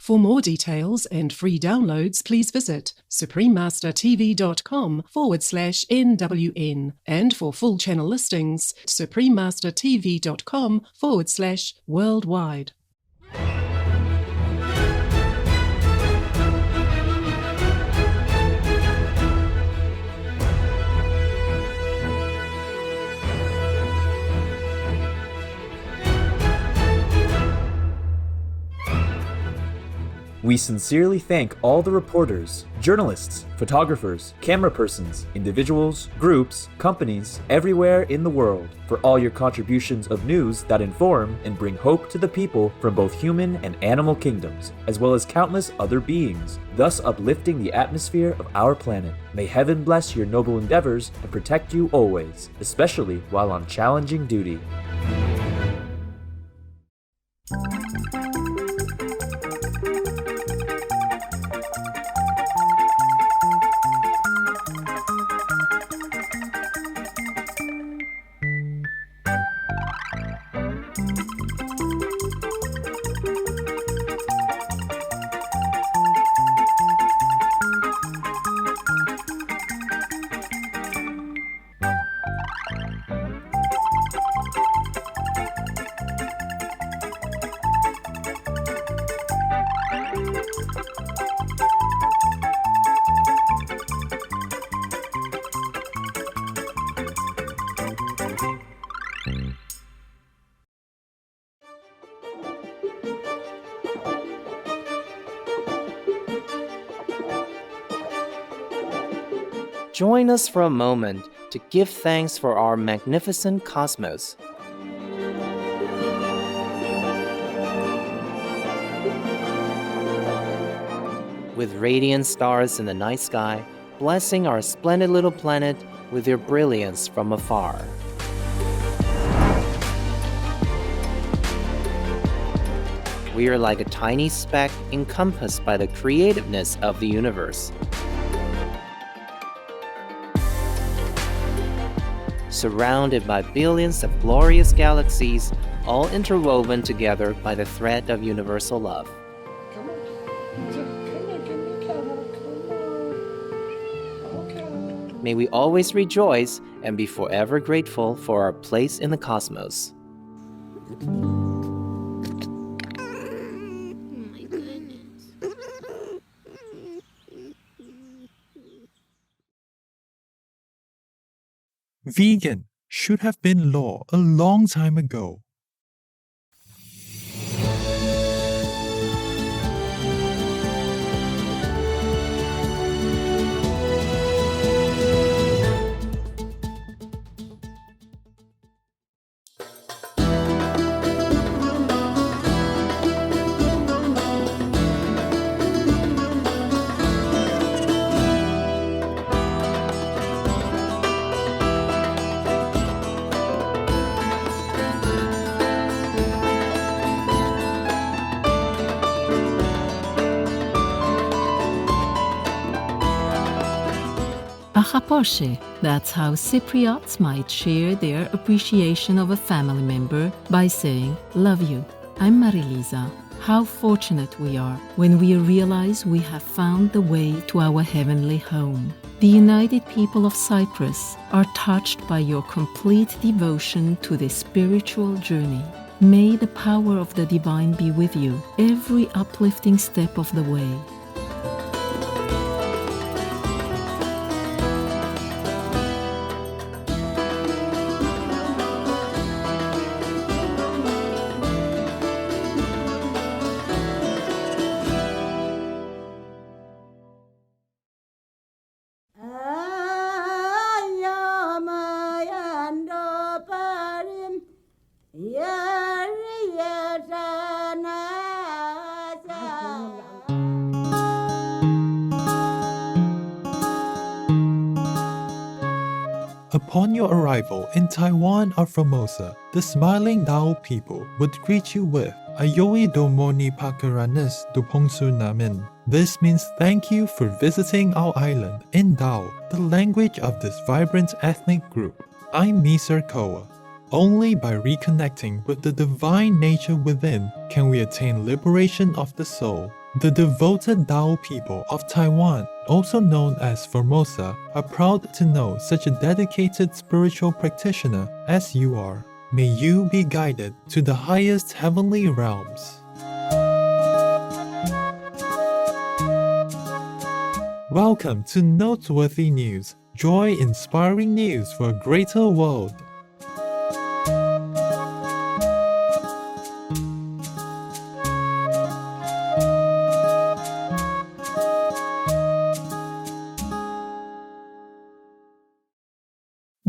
For more details and free downloads, please visit suprememastertv.com/NWN. And for full channel listings, suprememastertv.com/worldwide. We sincerely thank all the reporters, journalists, photographers, camera persons, individuals, groups, companies, everywhere in the world for all your contributions of news that inform and bring hope to the people from both human and animal kingdoms, as well as countless other beings, thus uplifting the atmosphere of our planet. May heaven bless your noble endeavors and protect you always, especially while on challenging duty. Join us for a moment to give thanks for our magnificent cosmos. With radiant stars in the night sky, blessing our splendid little planet with their brilliance from afar. We are like a tiny speck encompassed by the creativeness of the universe. Surrounded by billions of glorious galaxies, all interwoven together by the thread of universal love. May we always rejoice and be forever grateful for our place in the cosmos. Vegan should have been law a long time ago. Achaposhe, that's how Cypriots might share their appreciation of a family member by saying, "Love you." I'm Marilisa. How fortunate we are when we realize we have found the way to our heavenly home. The united people of Cyprus are touched by your complete devotion to this spiritual journey. May the power of the divine be with you every uplifting step of the way. Upon your arrival in Taiwan or Formosa, the smiling Dao people would greet you with Ayoi domoni pakaranes dupongsu namin. This means thank you for visiting our island in Dao, the language of this vibrant ethnic group. I'm Miser Koa. Only by reconnecting with the divine nature within can we attain liberation of the soul. The devoted Dao people of Taiwan, also known as Formosa, are proud to know such a dedicated spiritual practitioner as you are. May you be guided to the highest heavenly realms. Welcome to Noteworthy News, joy-inspiring news for a greater world.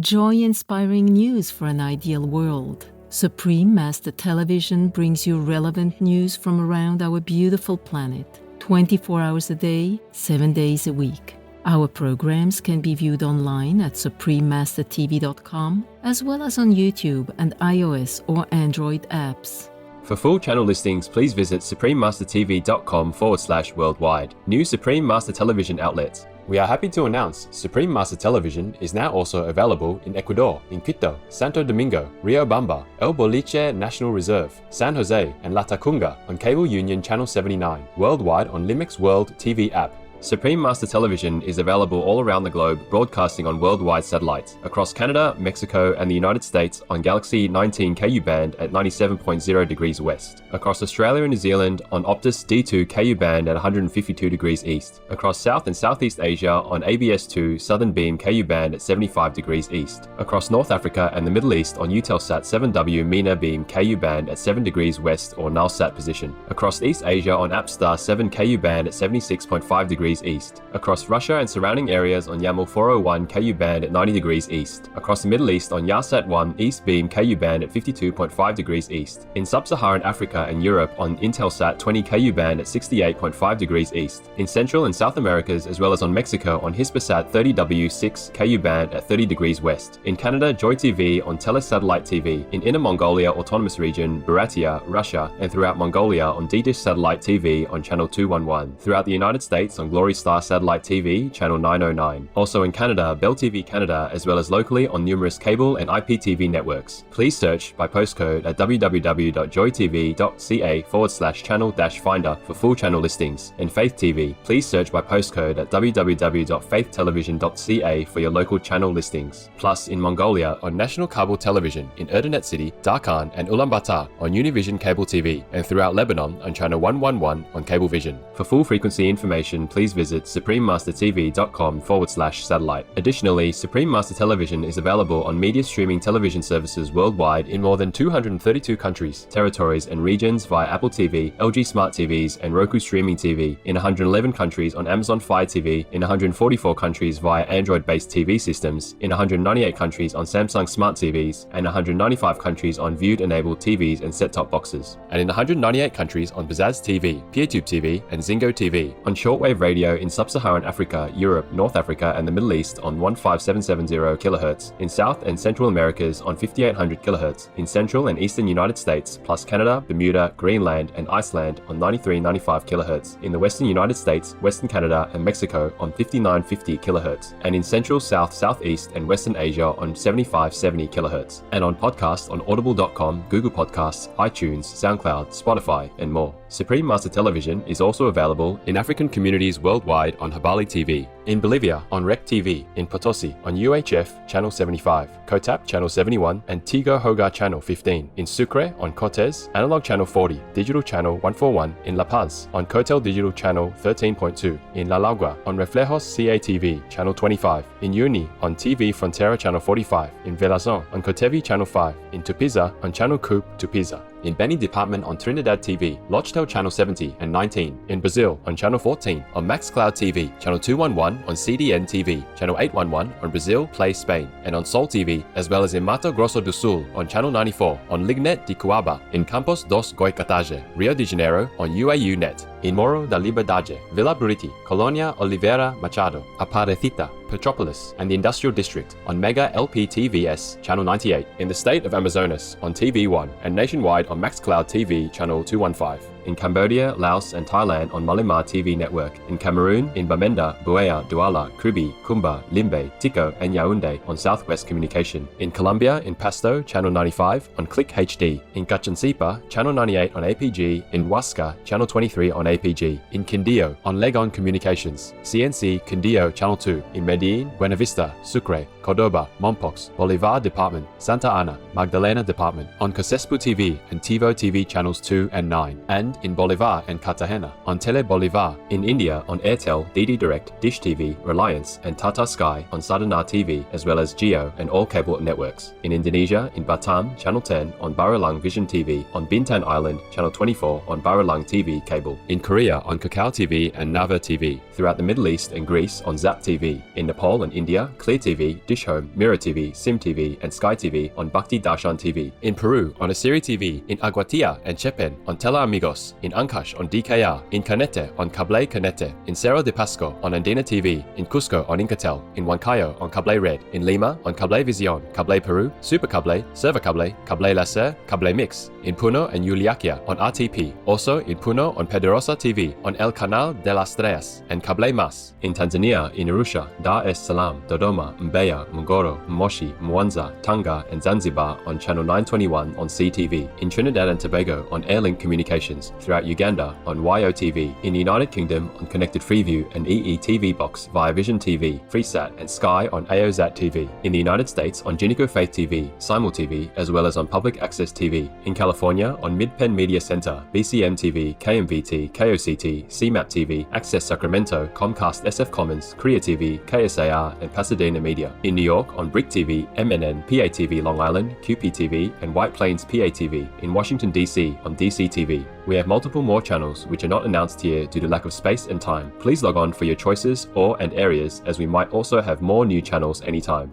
Joy-inspiring news for an ideal world. Supreme Master Television brings you relevant news from around our beautiful planet, 24 hours a day, 7 days a week. Our programs can be viewed online at suprememastertv.com, as well as on YouTube and iOS or Android apps. For full channel listings, please visit suprememastertv.com/worldwide. New Supreme Master Television outlets. We are happy to announce Supreme Master Television is now also available in Ecuador, in Quito, Santo Domingo, Riobamba, El Boliche National Reserve, San Jose, and La Tacunga on Cable Union Channel 79, worldwide on Limix World TV app. Supreme Master Television is available all around the globe, broadcasting on worldwide satellites, across Canada, Mexico, and the United States on Galaxy 19 KU band at 97.0 degrees west, across Australia and New Zealand on Optus D2 KU band at 152 degrees east, across South and Southeast Asia on ABS2 Southern Beam KU band at 75 degrees east, across North Africa and the Middle East on Eutelsat 7W MENA Beam KU band at 7 degrees west or nullsat position, across East Asia on APSTAR 7 KU band at 76.5 degrees east, across Russia and surrounding areas on YAML 401 KU band at 90 degrees east, across the Middle East on Yahsat 1 East Beam KU band at 52.5 degrees east, in Sub-Saharan Africa and Europe on Intelsat 20 KU band at 68.5 degrees east, in Central and South Americas as well as on Mexico on Hispasat 30W6 KU band at 30 degrees west, in Canada Joy TV on Telesatellite TV, in Inner Mongolia Autonomous Region, Buryatia, Russia, and throughout Mongolia on D-Dish Satellite TV on channel 211, throughout the United States on Glory Star Satellite TV, channel 909. Also in Canada, Bell TV Canada, as well as locally on numerous cable and IPTV networks. Please search by postcode at www.joytv.ca/channel-finder for full channel listings. And Faith TV, please search by postcode at www.faithtelevision.ca for your local channel listings. Plus in Mongolia on National Cable Television in Erdenet City, Darkhan, and Ulaanbaatar on Univision Cable TV, and throughout Lebanon on channel 111 on Cablevision. For full frequency information, please visit suprememastertv.com/satellite. Additionally, Supreme Master Television is available on media streaming television services worldwide in more than 232 countries, territories, and regions via Apple TV, LG Smart TVs, and Roku Streaming TV, in 111 countries on Amazon Fire TV, in 144 countries via Android-based TV systems, in 198 countries on Samsung Smart TVs, and 195 countries on Viewed-enabled TVs and set-top boxes, and in 198 countries on Pizzazz TV, PeerTube TV, and Zingo TV, on shortwave radio in Sub-Saharan Africa, Europe, North Africa, and the Middle East on 15770 kHz, in South and Central Americas on 5800 kHz, in Central and Eastern United States, plus Canada, Bermuda, Greenland, and Iceland on 9395 kHz, in the Western United States, Western Canada, and Mexico on 5950 kHz, and in Central, South, Southeast, and Western Asia on 7570 kHz, and on podcast on audible.com, Google Podcasts, iTunes, SoundCloud, Spotify, and more. Supreme Master Television is also available in African communities worldwide on Habali TV, in Bolivia on Rec TV, in Potosi on UHF Channel 75, Kotap Channel 71, and Tigo Hogar Channel 15, in Sucre on Cortez, Analog Channel 40, Digital Channel 141, in La Paz on Cotel Digital Channel 13.2, in La Lagua on Reflejos CATV Channel 25, in Uni on TV Frontera Channel 45, in Velazon on Cotevi Channel 5, in Tupiza on Channel Coupe Tupiza, in Beni Department on Trinidad TV, Lochtel Channel 70 and 19, in Brazil on Channel 14, on MaxCloud TV, Channel 211 on CDN TV, Channel 811 on Brazil Play Spain, and on Sol TV, as well as in Mato Grosso do Sul on Channel 94, on Lignet de Cuaba, in Campos dos Goicotage, Rio de Janeiro on UAU Net, in Morro da Liberdade, Villa Buriti, Colonia Oliveira Machado, Aparecida, Petropolis, and the Industrial District on Mega LPTVS Channel 98, in the state of Amazonas on TV1, and nationwide on MaxCloud TV Channel 215. in Cambodia, Laos, and Thailand on Malimar TV network, in Cameroon, in Bamenda, Buea, Douala, Kribi, Kumba, Limbe, Tiko, and Yaoundé on Southwest Communication, in Colombia, in Pasto, Channel 95 on Click HD, in Cachansipa, Channel 98 on APG, in Huasca, Channel 23 on APG, in Quindío on Legon Communications, CNC Quindío Channel 2, in Medellin, Buena Vista, Sucre, Cordoba, Mompox, Bolivar Department, Santa Ana, Magdalena Department, on Cosespu TV and TiVo TV Channels 2 and 9, and in Bolivar and Cartagena, on Tele Bolivar, in India on Airtel, DD Direct, Dish TV, Reliance, and Tata Sky on Sadana TV, as well as Geo and all cable networks, in Indonesia, in Batam, Channel 10, on Baralang Vision TV, on Bintan Island, Channel 24, on Baralang TV cable, in Korea on Kakao TV and Nava TV, throughout the Middle East and Greece on Zap TV, in Nepal and India, Clear TV, Dish Home, Mirror TV, Sim TV, and Sky TV on Bhakti Darshan TV, in Peru on Asiri TV, in Aguatia and Chepen on Tela Amigos, in Ancash on DKR, in Canete on Cable Canete, in Cerro de Pasco on Andina TV, in Cusco on Incatel, in Huancayo on Cable Red, in Lima on Cable Vision, Cable Peru, Super Cable, Server Cable, Cable Laser, Cable Mix, in Puno and Yuliaquia on RTP, also in Puno on Pedrosa TV, on El Canal de las Tres, and Cable Mas, in Tanzania, in Arusha, Dar es Salaam, Dodoma, Mbeya, Mungoro, Moshi, Mwanza, Tanga, and Zanzibar on Channel 921 on CTV, in Trinidad and Tobago on Airlink Communications, throughout Uganda on YOTV, in the United Kingdom on Connected Freeview and EE TV Box via Vision TV, Freesat, and Sky on AOZAT TV, in the United States on Jinico Faith TV, Simul TV, as well as on Public Access TV, in California on Midpen Media Center, BCM TV, KMVT, KOCT, CMAP TV, Access Sacramento, Comcast SF Commons, Korea TV, KSAR, and Pasadena Media, in New York on Brick TV, MNN, PATV Long Island, QPTV, and White Plains PATV, in Washington DC on DC TV. We have multiple more channels which are not announced here due to lack of space and time. Please log on for your choices and areas, as we might also have more new channels anytime.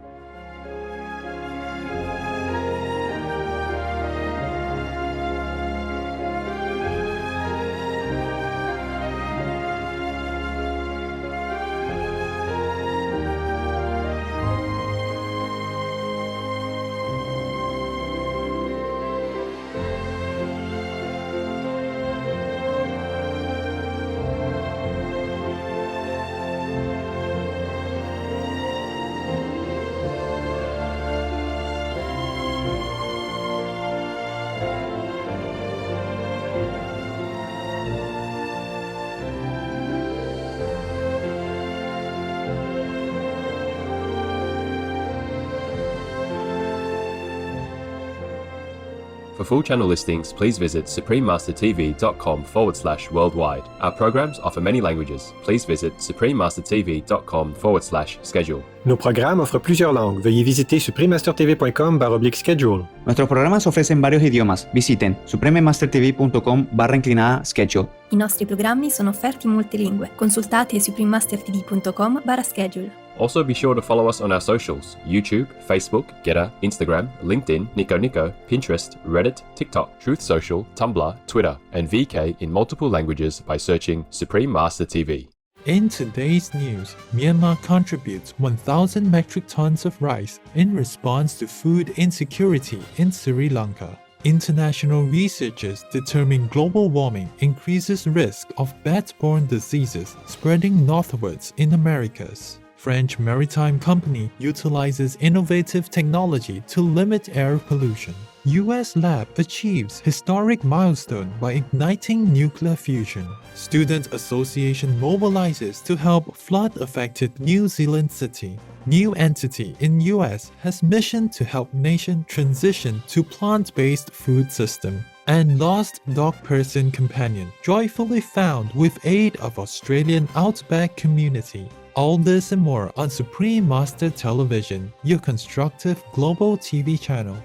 For full channel listings, please visit suprememastertv.com/worldwide. Our programs offer many languages. Please visit suprememastertv.com/schedule. Nos programas offrent plusieurs langues. Veuillez visiter suprememastertv.com/schedule. Nuestros programas ofrecen varios idiomas. Visiten suprememastertv.com/schedule. I nostri programmi sono offerti in molte lingue. Consultate suprememastertv.com/schedule. Also be sure to follow us on our socials: YouTube, Facebook, Getter, Instagram, LinkedIn, Nico, Pinterest, Reddit, TikTok, Truth Social, Tumblr, Twitter, and VK in multiple languages by searching Supreme Master TV. In today's news, Myanmar contributes 1,000 metric tons of rice in response to food insecurity in Sri Lanka. International researchers determine global warming increases risk of bat-borne diseases spreading northwards in Americas. French maritime company utilizes innovative technology to limit air pollution. US lab achieves historic milestone by igniting nuclear fusion. Student association mobilizes to help flood-affected New Zealand city. New entity in US has mission to help nation transition to plant-based food system. And lost dog person companion joyfully found with aid of Australian outback community. All this and more on Supreme Master Television, your constructive global TV channel.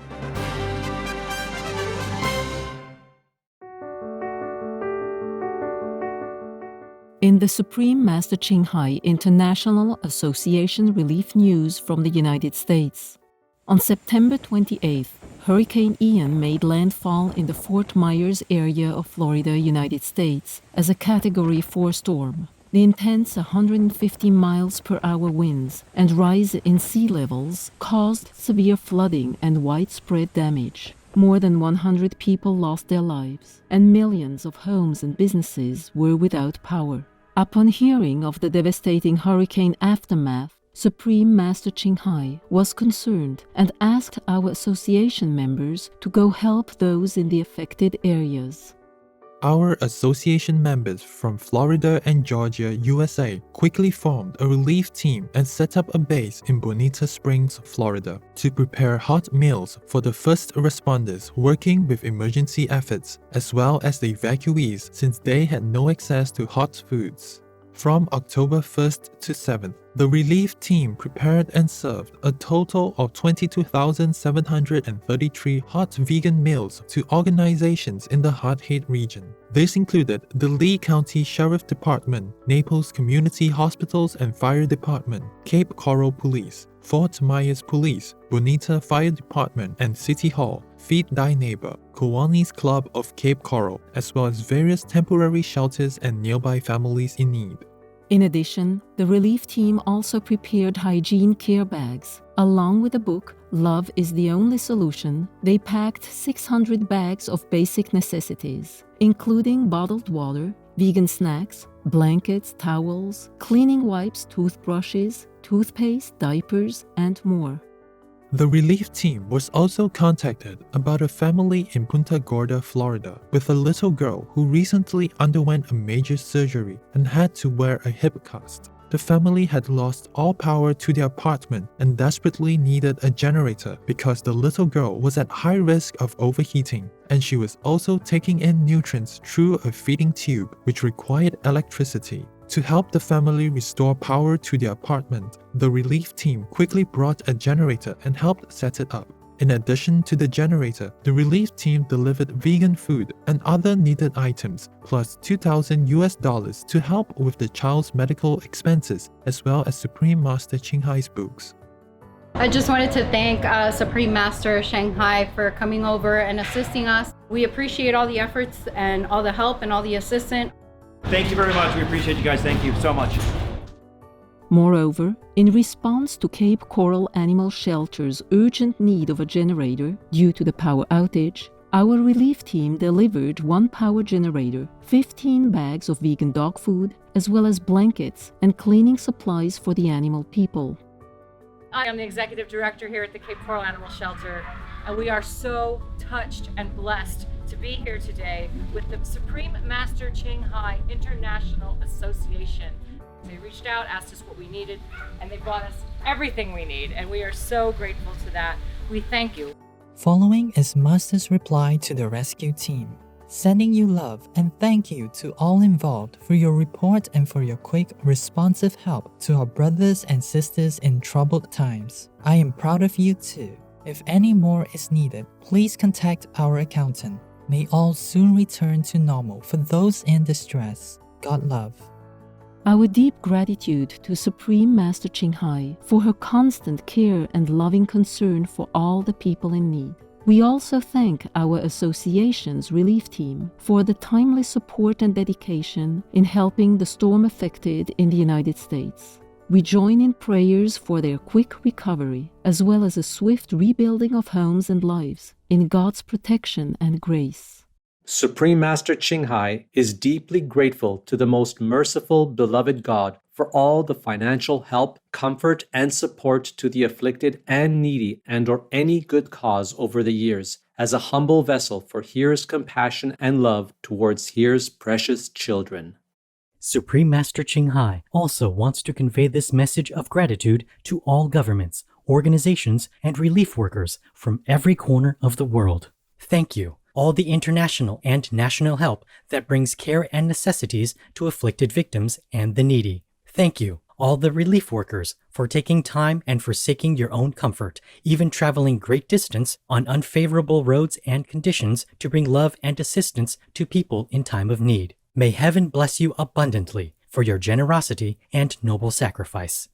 In the Supreme Master Qinghai International Association relief news from the United States. On September 28th, Hurricane Ian made landfall in the Fort Myers area of Florida, United States, as a Category 4 storm. The intense 150 miles per hour winds and rise in sea levels caused severe flooding and widespread damage. More than 100 people lost their lives, and millions of homes and businesses were without power. Upon hearing of the devastating hurricane aftermath, Supreme Master Ching Hai was concerned and asked our association members to go help those in the affected areas. Our association members from Florida and Georgia, USA, quickly formed a relief team and set up a base in Bonita Springs, Florida, to prepare hot meals for the first responders working with emergency efforts, as well as the evacuees since they had no access to hot foods. From October 1st to 7th, the relief team prepared and served a total of 22,733 hot vegan meals to organizations in the hot-hit region. This included the Lee County Sheriff Department, Naples Community Hospitals and Fire Department, Cape Coral Police, Fort Myers Police, Bonita Fire Department and City Hall, Feed Thy Neighbor, Kiwanis Club of Cape Coral, as well as various temporary shelters and nearby families in need. In addition, the relief team also prepared hygiene care bags. Along with the book, Love is the Only Solution, they packed 600 bags of basic necessities, including bottled water, vegan snacks, blankets, towels, cleaning wipes, toothbrushes, toothpaste, diapers, and more. The relief team was also contacted about a family in Punta Gorda, Florida, with a little girl who recently underwent a major surgery and had to wear a hip cast. The family had lost all power to their apartment and desperately needed a generator because the little girl was at high risk of overheating, and she was also taking in nutrients through a feeding tube, which required electricity. To help the family restore power to their apartment, the relief team quickly brought a generator and helped set it up. In addition to the generator, the relief team delivered vegan food and other needed items, plus $2,000 to help with the child's medical expenses, as well as Supreme Master Ching Hai's books. I just wanted to thank Supreme Master Shanghai for coming over and assisting us. We appreciate all the efforts and all the help and all the assistance. Thank you very much. We appreciate you guys. Thank you so much. Moreover, in response to Cape Coral Animal Shelter's urgent need of a generator due to the power outage, our relief team delivered one power generator, 15 bags of vegan dog food, as well as blankets and cleaning supplies for the animal people. I am the executive director here at the Cape Coral Animal Shelter, and we are so touched and blessed to be here today with the Supreme Master Ching Hai International Association. They reached out, asked us what we needed, and they brought us everything we need, and we are so grateful to that. We thank you. Following is Master's reply to the rescue team. Sending you love and thank you to all involved for your report and for your quick, responsive help to our brothers and sisters in troubled times. I am proud of you too. If any more is needed, please contact our accountant. May all soon return to normal for those in distress. God love. Our deep gratitude to Supreme Master Ching Hai for her constant care and loving concern for all the people in need. We also thank our association's relief team for the timely support and dedication in helping the storm affected in the United States. We join in prayers for their quick recovery, as well as a swift rebuilding of homes and lives, in God's protection and grace. Supreme Master Ching Hai is deeply grateful to the most merciful, beloved God for all the financial help, comfort, and support to the afflicted and needy and/or any good cause over the years, as a humble vessel for Here's compassion and love towards Here's precious children. Supreme Master Ching Hai also wants to convey this message of gratitude to all governments, organizations, and relief workers from every corner of the world. Thank you, all the international and national help that brings care and necessities to afflicted victims and the needy. Thank you, all the relief workers, for taking time and forsaking your own comfort, even traveling great distance on unfavorable roads and conditions to bring love and assistance to people in time of need. May heaven bless you abundantly for your generosity and noble sacrifice.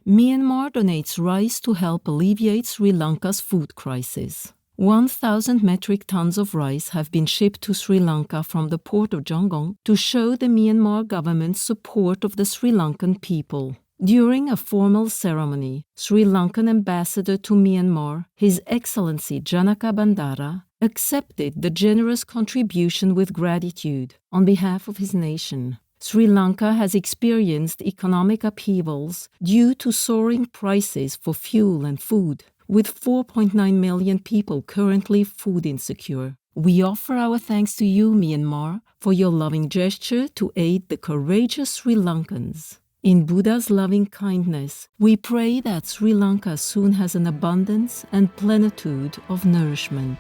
Myanmar donates rice to help alleviate Sri Lanka's food crisis. 1,000 metric tons of rice have been shipped to Sri Lanka from the port of Yangon to show the Myanmar government's support of the Sri Lankan people. During a formal ceremony, Sri Lankan ambassador to Myanmar, His Excellency Janaka Bandara, accepted the generous contribution with gratitude on behalf of his nation. Sri Lanka has experienced economic upheavals due to soaring prices for fuel and food, with 4.9 million people currently food insecure. We offer our thanks to you, Myanmar, for your loving gesture to aid the courageous Sri Lankans. In Buddha's loving kindness, we pray that Sri Lanka soon has an abundance and plenitude of nourishment.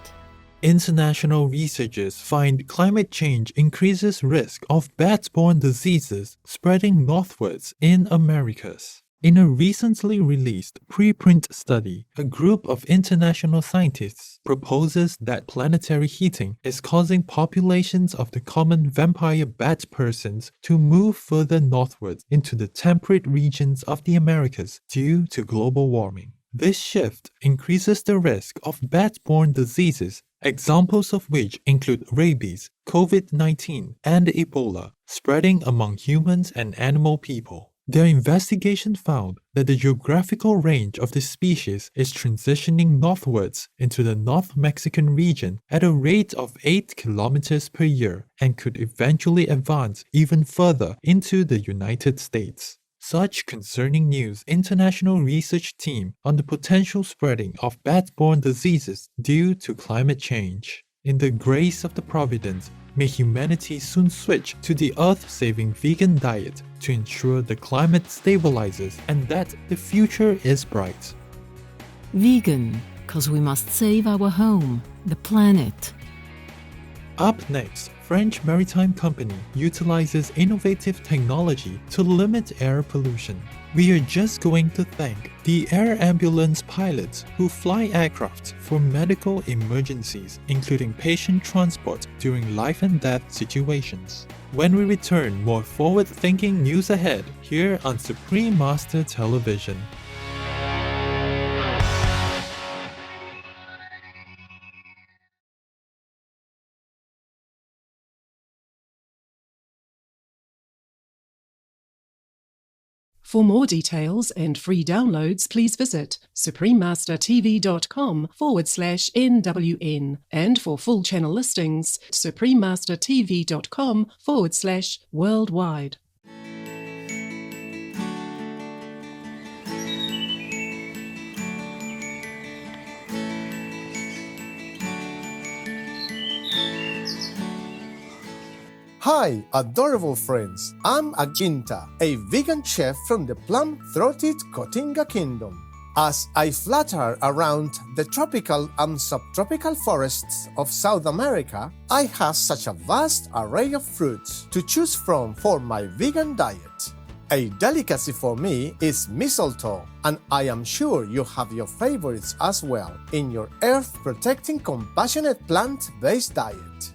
International researchers find climate change increases risk of bat-borne diseases spreading northwards in Americas. In a recently released preprint study, a group of international scientists proposes that planetary heating is causing populations of the common vampire bat persons to move further northwards into the temperate regions of the Americas due to global warming. This shift increases the risk of bat-borne diseases, examples of which include rabies, COVID-19, and Ebola, spreading among humans and animal people. Their investigation found that the geographical range of the species is transitioning northwards into the North Mexican region at a rate of 8 kilometers per year and could eventually advance even further into the United States. Such concerning news international research team on the potential spreading of bat-borne diseases due to climate change. In the grace of the Providence, may humanity soon switch to the earth-saving vegan diet to ensure the climate stabilizes and that the future is bright. Vegan, 'cause we must save our home, the planet. Up next, French maritime company utilizes innovative technology to limit air pollution. We are just going to thank the air ambulance pilots who fly aircraft for medical emergencies, including patient transport during life and death situations. When we return, more forward-thinking news ahead here on Supreme Master Television. For more details and free downloads, please visit suprememastertv.com/NWN. And for full channel listings, suprememastertv.com/worldwide. Hi, adorable friends. I'm Aginta, a vegan chef from the plum-throated Cotinga Kingdom. As I flutter around the tropical and subtropical forests of South America, I have such a vast array of fruits to choose from for my vegan diet. A delicacy for me is mistletoe, and I am sure you have your favorites as well in your earth-protecting, compassionate plant-based diet.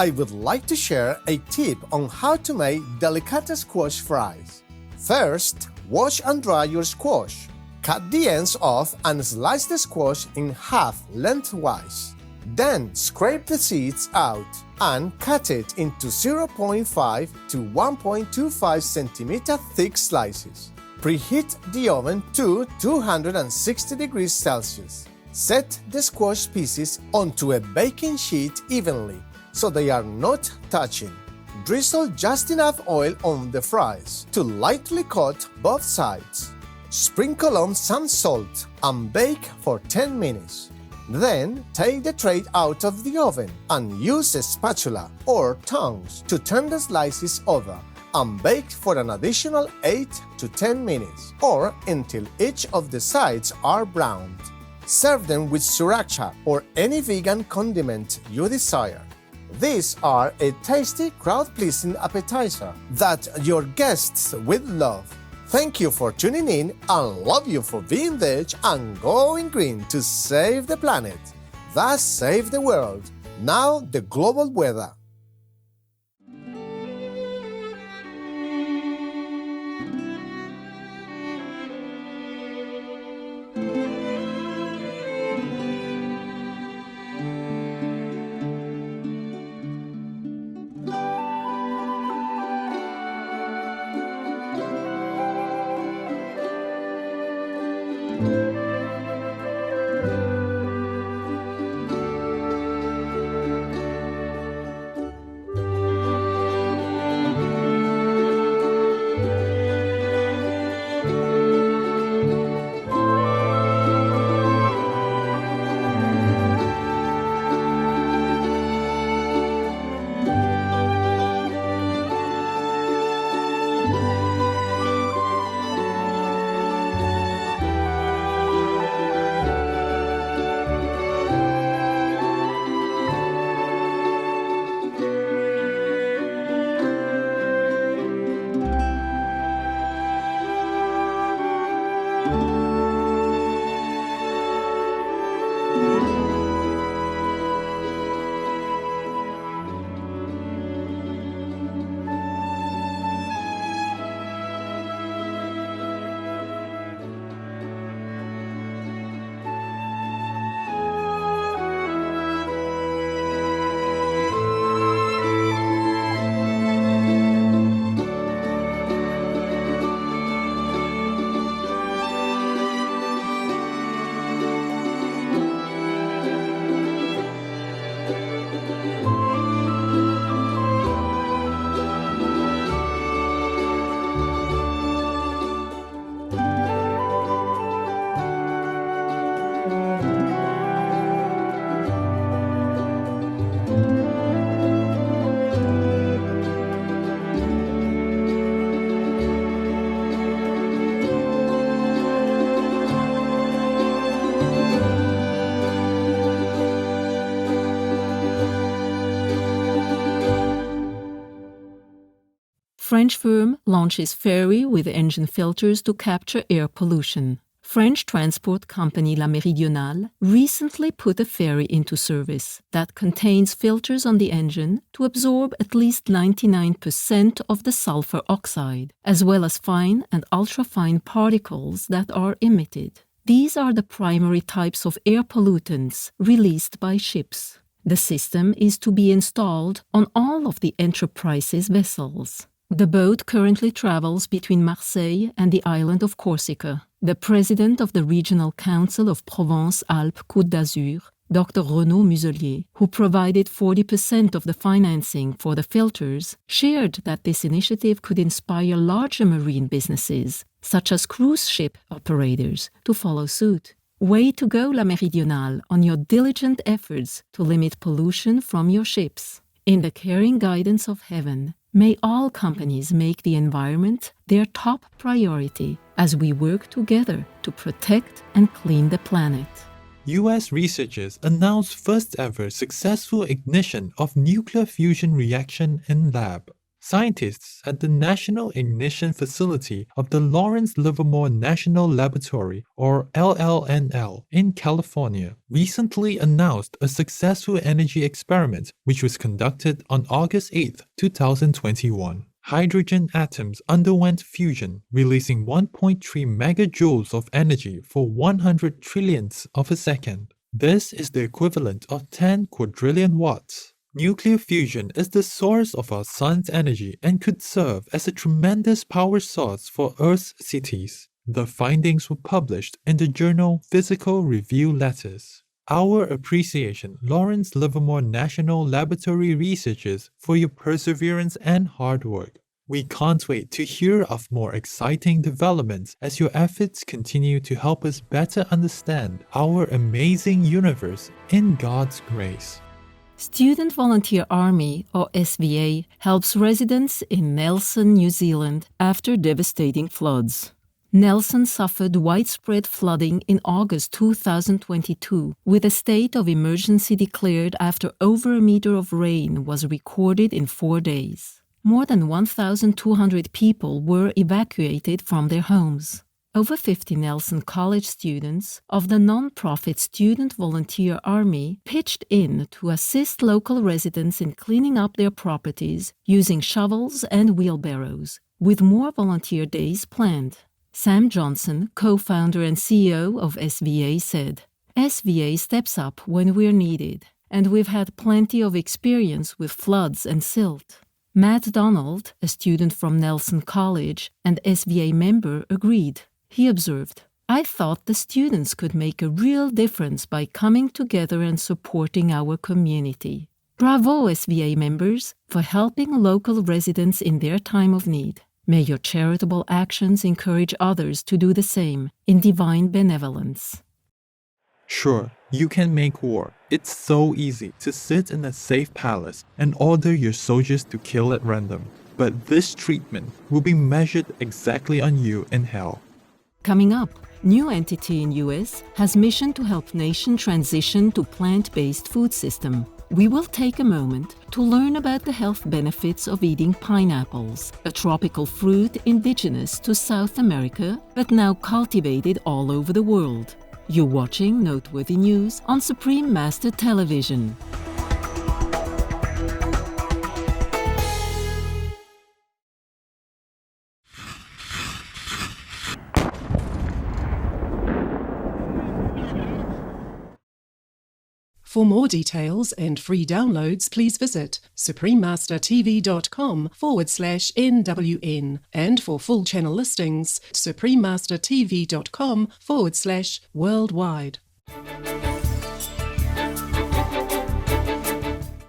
I would like to share a tip on how to make delicate squash fries. First, wash and dry your squash. Cut the ends off and slice the squash in half lengthwise. Then scrape the seeds out and cut it into 0.5 to 1.25 cm thick slices. Preheat the oven to 260 degrees Celsius. Set the squash pieces onto a baking sheet evenly, so they are not touching. Drizzle just enough oil on the fries to lightly coat both sides. Sprinkle on some salt and bake for 10 minutes. Then take the tray out of the oven and use a spatula or tongs to turn the slices over and bake for an additional 8 to 10 minutes or until each of the sides are browned. Serve them with sriracha or any vegan condiment you desire. These are a tasty, crowd-pleasing appetizer that your guests will love. Thank you for tuning in and love you for being veg and going green to save the planet. Thus save the world. Now the global weather. French firm launches ferry with engine filters to capture air pollution. French transport company La Méridionale recently put a ferry into service that contains filters on the engine to absorb at least 99% of the sulfur oxide, as well as fine and ultrafine particles that are emitted. These are the primary types of air pollutants released by ships. The system is to be installed on all of the Enterprise's vessels. The boat currently travels between Marseille and the island of Corsica. The president of the Regional Council of Provence-Alpes-Côte d'Azur, Dr. Renaud Muselier, who provided 40% of the financing for the filters, shared that this initiative could inspire larger marine businesses, such as cruise ship operators, to follow suit. Way to go, La Méridionale, on your diligent efforts to limit pollution from your ships. In the caring guidance of heaven, may all companies make the environment their top priority as we work together to protect and clean the planet. US researchers announced first ever successful ignition of nuclear fusion reaction in lab. Scientists at the National Ignition Facility of the Lawrence Livermore National Laboratory, or LLNL, in California, recently announced a successful energy experiment which was conducted on August 8, 2021. Hydrogen atoms underwent fusion, releasing 1.3 megajoules of energy for 100 trillionths of a second. This is the equivalent of 10 quadrillion watts. Nuclear fusion is the source of our sun's energy and could serve as a tremendous power source for Earth's cities. The findings were published in the journal Physical Review Letters. Our appreciation, Lawrence Livermore National Laboratory researchers, for your perseverance and hard work. We can't wait to hear of more exciting developments as your efforts continue to help us better understand our amazing universe in God's grace. Student Volunteer Army, or SVA, helps residents in Nelson, New Zealand after devastating floods. Nelson suffered widespread flooding in August 2022, with a state of emergency declared after over a meter of rain was recorded in 4 days. More than 1,200 people were evacuated from their homes. Over 50 Nelson College students of the non-profit Student Volunteer Army pitched in to assist local residents in cleaning up their properties using shovels and wheelbarrows, with more volunteer days planned. Sam Johnson, co-founder and CEO of SVA, said, "SVA steps up when we're needed, and we've had plenty of experience with floods and silt." Matt Donald, a student from Nelson College and SVA member, agreed. He observed, "I thought the students could make a real difference by coming together and supporting our community. Bravo, SVA members, for helping local residents in their time of need. May your charitable actions encourage others to do the same in divine benevolence." Sure, you can make war. It's so easy to sit in a safe palace and order your soldiers to kill at random. But this treatment will be measured exactly on you in hell. Coming up, new entity in US has mission to help nation transition to plant-based food system. We will take a moment to learn about the health benefits of eating pineapples, a tropical fruit indigenous to South America but now cultivated all over the world. You're watching Noteworthy News on Supreme Master Television. For more details and free downloads, please visit suprememastertv.com/NWN. And for full channel listings, suprememastertv.com/worldwide.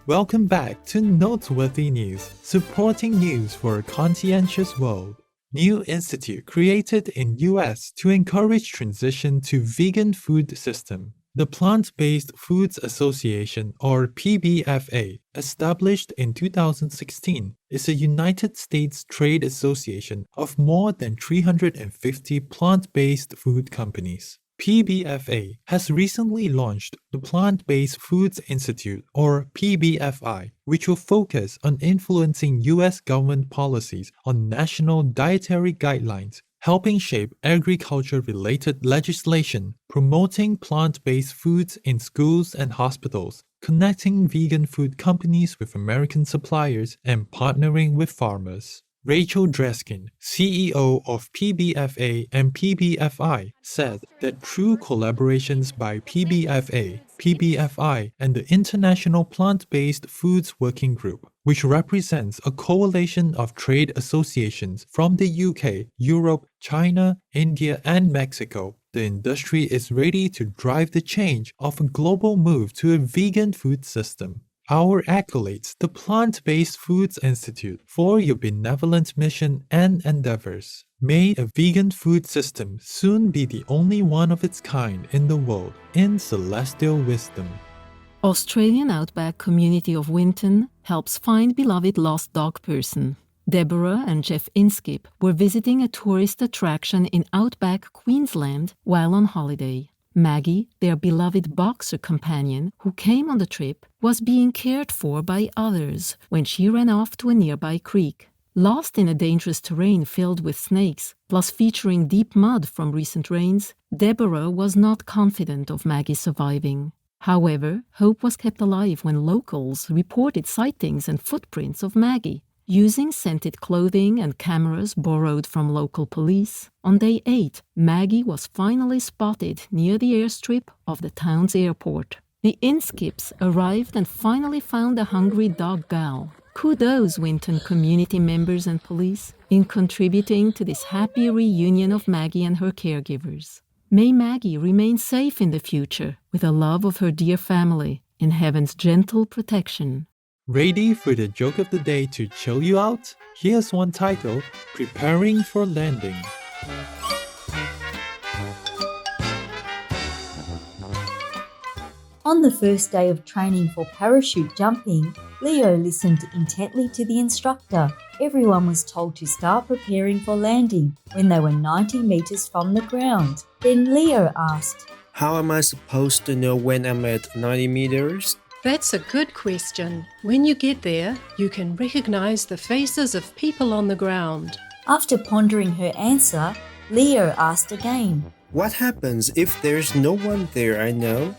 Welcome back to Noteworthy News, supporting news for a conscientious world. New institute created in US to encourage transition to vegan food system. The Plant-Based Foods Association, or PBFA, established in 2016, is a United States trade association of more than 350 plant-based food companies. PBFA has recently launched the Plant-Based Foods Institute, or PBFI, which will focus on influencing U.S. government policies on national dietary guidelines, helping shape agriculture-related legislation, promoting plant-based foods in schools and hospitals, connecting vegan food companies with American suppliers, and partnering with farmers. Rachel Dreskin, CEO of PBFA and PBFI, said that through collaborations by PBFA, PBFI, and the International Plant-Based Foods Working Group, which represents a coalition of trade associations from the UK, Europe, China, India, and Mexico, the industry is ready to drive the change of a global move to a vegan food system. Our accolades, the Plant-Based Foods Institute, for your benevolent mission and endeavors. May a vegan food system soon be the only one of its kind in the world, in celestial wisdom. Australian Outback Community of Winton helps find beloved lost dog person. Deborah and Jeff Inskip were visiting a tourist attraction in Outback, Queensland, while on holiday. Maggie, their beloved boxer companion who came on the trip, was being cared for by others when she ran off to a nearby creek. Lost in a dangerous terrain filled with snakes, plus featuring deep mud from recent rains, Deborah was not confident of Maggie surviving. However, hope was kept alive when locals reported sightings and footprints of Maggie. Using scented clothing and cameras borrowed from local police, on day 8, Maggie was finally spotted near the airstrip of the town's airport. The Inskips arrived and finally found a hungry dog gal. Kudos, Winton community members and police, in contributing to this happy reunion of Maggie and her caregivers. May Maggie remain safe in the future with the love of her dear family in heaven's gentle protection. Ready for the joke of the day to chill you out? Here's one titled, Preparing for Landing. On the first day of training for parachute jumping, Leo listened intently to the instructor. Everyone was told to start preparing for landing when they were 90 meters from the ground. Then Leo asked, "How am I supposed to know when I'm at 90 meters? That's a good question. When you get there, you can recognize the faces of people on the ground. After pondering her answer, Leo asked again, What happens if there's no one there I know?"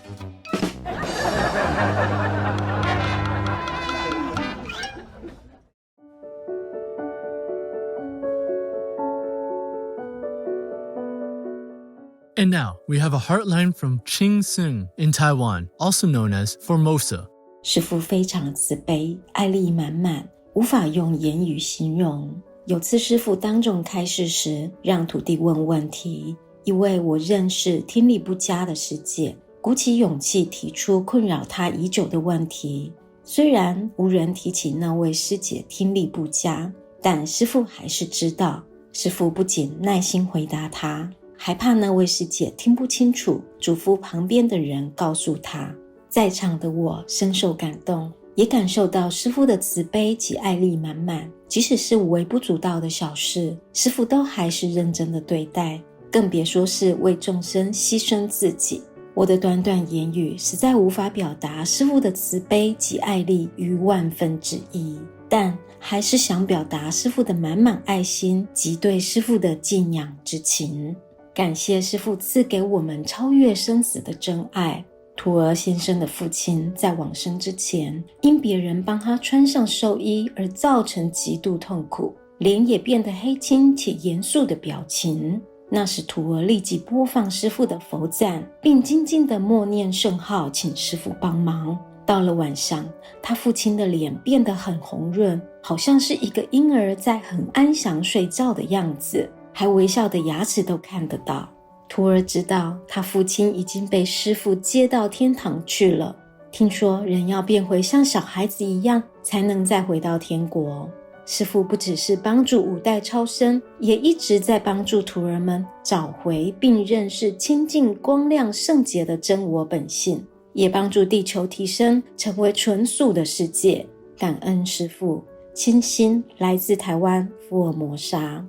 And now, we have a heartline from Ching Sung in Taiwan, also known as Formosa. 师父非常慈悲，爱力满满，无法用言语形容。有次师父当众开示时，让徒弟问问题，因为我认识听力不佳的师姐，鼓起勇气提出困扰他已久的问题。虽然无人提起那位师姐听力不佳，但师父还是知道。师父不仅耐心回答他，还怕那位师姐听不清楚，嘱咐旁边的人告诉他。在场的我深受感动，也感受到师父的慈悲及爱力满满。即使是微不足道的小事，师父都还是认真的对待，更别说是为众生牺牲自己。我的短短言语实在无法表达师父的慈悲及爱力于万分之一，但还是想表达师父的满满爱心及对师父的敬仰之情。感谢师父赐给我们超越生死的真爱。徒儿先生的父亲在往生之前，因别人帮他穿上寿衣而造成极度痛苦，脸也变得黑青且严肃的表情。那时徒儿立即播放师父的佛赞，并精进地默念圣号，请师父帮忙。到了晚上，他父亲的脸变得很红润，好像是一个婴儿在很安详睡觉的样子，还微笑的牙齿都看得到。徒儿知道他父亲已经被师父接到天堂去了，听说人要变回像小孩子一样才能再回到天国。师父不只是帮助五代超生，也一直在帮助徒儿们找回并认识清净光亮圣洁的真我本性，也帮助地球提升成为纯素的世界。感恩师父。清心，来自台湾福尔摩沙。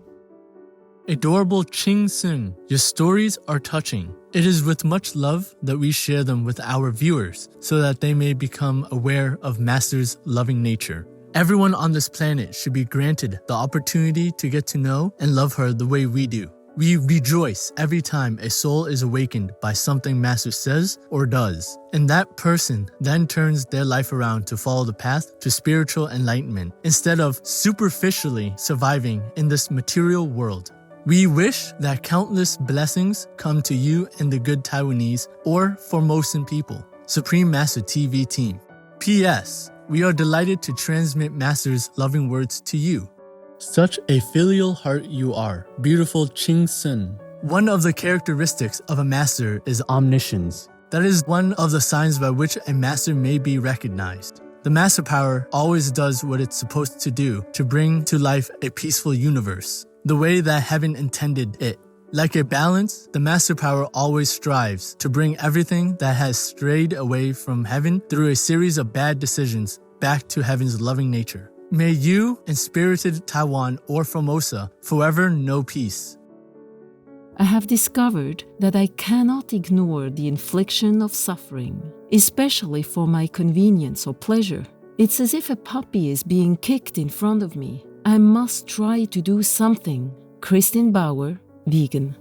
Adorable Ching Sung, your stories are touching. It is with much love that we share them with our viewers so that they may become aware of Master's loving nature. Everyone on this planet should be granted the opportunity to get to know and love her the way we do. We rejoice every time a soul is awakened by something Master says or does, and that person then turns their life around to follow the path to spiritual enlightenment instead of superficially surviving in this material world. We wish that countless blessings come to you and the good Taiwanese or Formosan people. Supreme Master TV team. P.S. We are delighted to transmit Master's loving words to you. Such a filial heart you are, beautiful Ching Sun. One of the characteristics of a master is omniscience. That is one of the signs by which a master may be recognized. The master power always does what it's supposed to do to bring to life a peaceful universe, the way that heaven intended it. Like a balance, the master power always strives to bring everything that has strayed away from heaven through a series of bad decisions back to heaven's loving nature. May you and spirited Taiwan or Formosa forever know peace. I have discovered that I cannot ignore the infliction of suffering, especially for my convenience or pleasure. It's as if a puppy is being kicked in front of me. I must try to do something. Christine Bauer, vegan.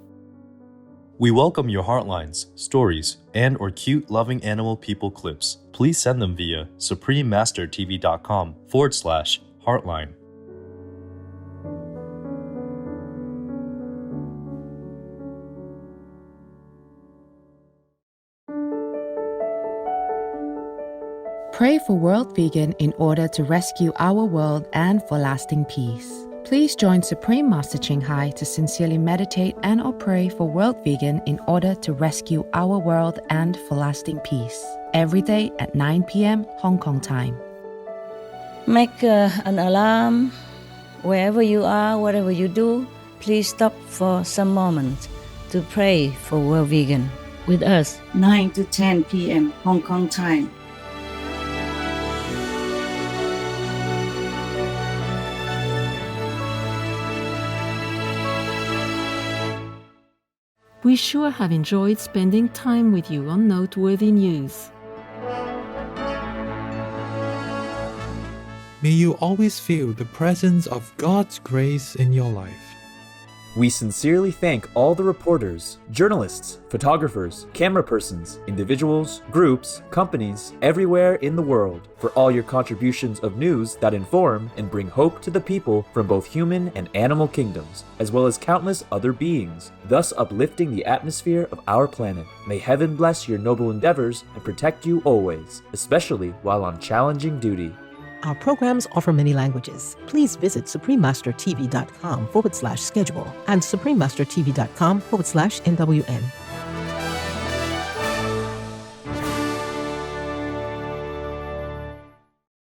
We welcome your heartlines, stories, and/or cute loving animal people clips. Please send them via suprememastertv.com/heartline. Pray for World Vegan in order to rescue our world and for lasting peace. Please join Supreme Master Ching Hai to sincerely meditate and or pray for World Vegan in order to rescue our world and for lasting peace. Every day at 9 p.m. Hong Kong time. Make an alarm. Wherever you are, whatever you do, please stop for some moment to pray for World Vegan with us. 9 to 10 p.m. Hong Kong time. We sure have enjoyed spending time with you on Noteworthy News. May you always feel the presence of God's grace in your life. We sincerely thank all the reporters, journalists, photographers, camera persons, individuals, groups, companies, everywhere in the world for all your contributions of news that inform and bring hope to the people from both human and animal kingdoms, as well as countless other beings, thus uplifting the atmosphere of our planet. May heaven bless your noble endeavors and protect you always, especially while on challenging duty. Our programs offer many languages. Please visit suprememastertv.com/schedule and suprememastertv.com/NWN.